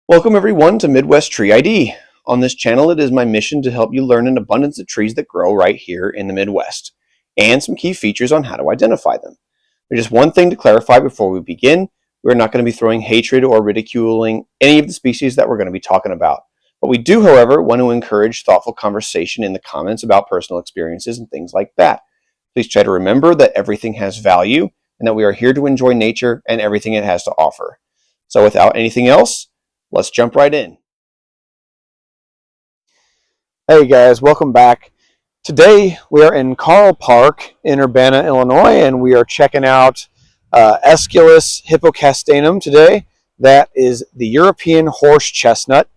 Welcome everyone to Midwest Tree ID. On this channel, it is my mission to help you learn an abundance of trees that grow right here in the Midwest, and some key features on how to identify them. There's just one thing to clarify before we begin. We're not going to be throwing hatred or ridiculing any of the species that we're going to be talking about. But we do, however, want to encourage thoughtful conversation in the comments about personal experiences and things like that. Please try to remember that everything has value and that we are here to enjoy nature and everything it has to offer. So without anything else, let's jump right in. Hey guys, welcome back. Today we are in Carl Park in Urbana, Illinois, and we are checking out Aesculus hippocastanum today. That is the European horse chestnut,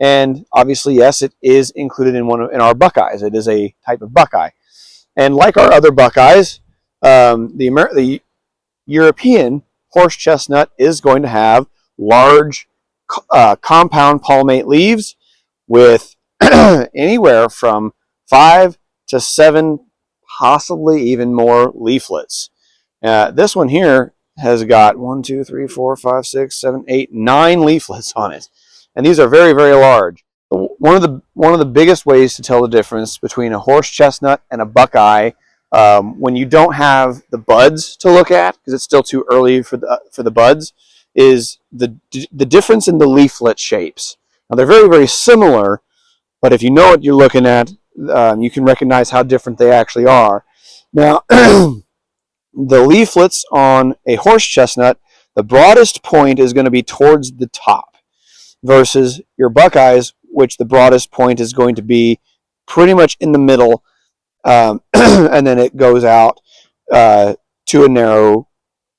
and obviously, yes, it is included in our Buckeyes. It is a type of Buckeye, and like our other Buckeyes, the European horse chestnut is going to have large compound palmate leaves with anywhere from 5 to 7, possibly even more leaflets. This one here has got 1, 2, 3, 4, 5, 6, 7, 8, 9 leaflets on it, and these are very, very large. One of the biggest ways to tell the difference between a horse chestnut and a Buckeye, when you don't have the buds to look at, because it's still too early for the buds, is the difference in the leaflet shapes. Now they're very, very similar, but if you know what you're looking at, you can recognize how different they actually are. Now, the leaflets on a horse chestnut, the broadest point is going to be towards the top, versus your Buckeyes, which the broadest point is going to be pretty much in the middle, and then it goes out to a narrow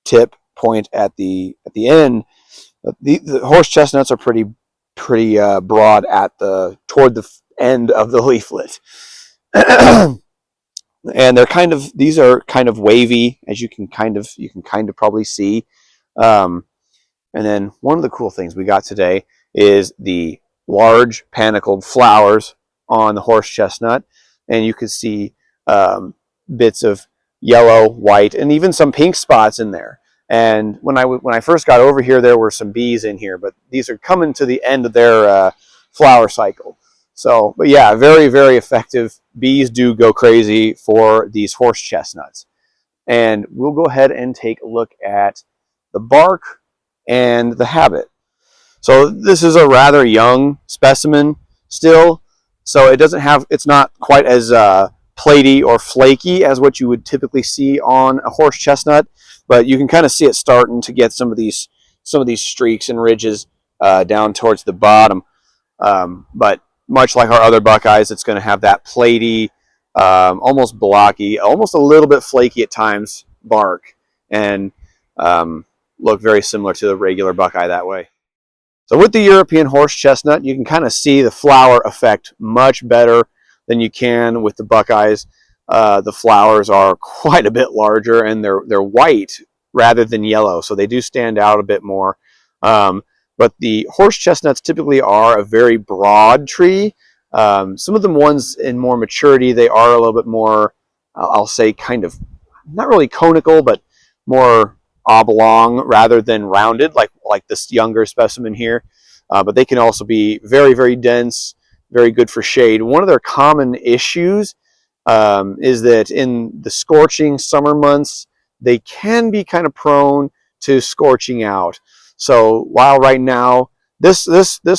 tip point at the end. The horse chestnuts are pretty broad at toward the end of the leaflet, and these are kind of wavy, as you can kind of probably see. And then one of the cool things we got today is the large panicled flowers on the horse chestnut, and you can see bits of yellow, white, and even some pink spots in there. And when I first got over here, there were some bees in here, but these are coming to the end of their flower cycle. So, but yeah, very, very effective. Bees do go crazy for these horse chestnuts. And we'll go ahead and take a look at the bark and the habit. So this is a rather young specimen still, so it's not quite as platy or flaky as what you would typically see on a horse chestnut, but you can kind of see it starting to get some of these streaks and ridges down towards the bottom. But much like our other Buckeyes, it's going to have that platy, almost blocky, almost a little bit flaky at times bark, and look very similar to the regular Buckeye that way. So with the European horse chestnut, you can kind of see the flower effect much better than you can with the Buckeyes. The flowers are quite a bit larger, and they're white rather than yellow, so they do stand out a bit more. But the horse chestnuts typically are a very broad tree. Some of the ones in more maturity, they are a little bit more, I'll say, kind of not really conical, but more oblong rather than rounded, like this younger specimen here. But they can also be very, very dense, very good for shade. One of their common issues is that in the scorching summer months, they can be kind of prone to scorching out. So while right now this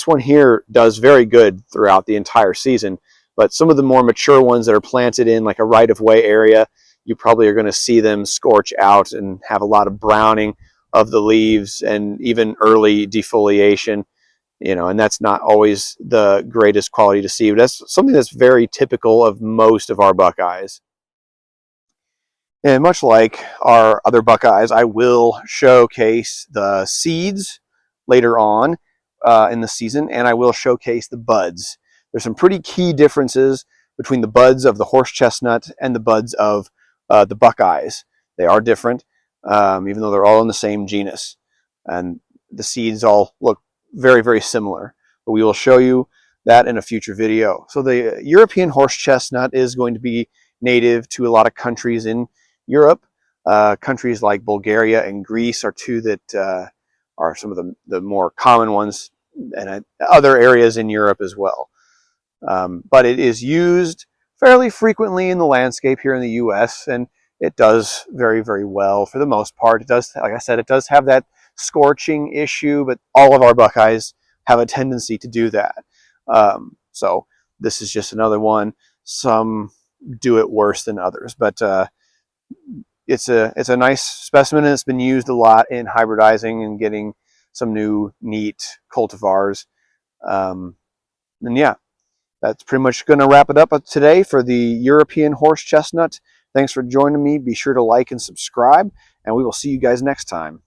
one here does very good throughout the entire season, but some of the more mature ones that are planted in like a right-of-way area, you probably are going to see them scorch out and have a lot of browning of the leaves and even early defoliation. And that's not always the greatest quality to see, but that's something that's very typical of most of our Buckeyes. And much like our other Buckeyes, I will showcase the seeds later on in the season, and I will showcase the buds. There's some pretty key differences between the buds of the horse chestnut and the buds of the Buckeyes. They are different, even though they're all in the same genus. And the seeds all look very, very similar. But we will show you that in a future video. So the European horse chestnut is going to be native to a lot of countries in Europe. Countries like Bulgaria and Greece are two that are some of the more common ones other areas in Europe as well. But it is used fairly frequently in the landscape here in the U.S., and it does very, very well for the most part. It does, like I said, it does have that scorching issue, but all of our Buckeyes have a tendency to do that. So this is just another one. Some do it worse than others, but it's a nice specimen, and it's been used a lot in hybridizing and getting some new neat cultivars. And yeah, that's pretty much going to wrap it up today for the European horse chestnut. Thanks for joining me. Be sure to like and subscribe, and we will see you guys next time.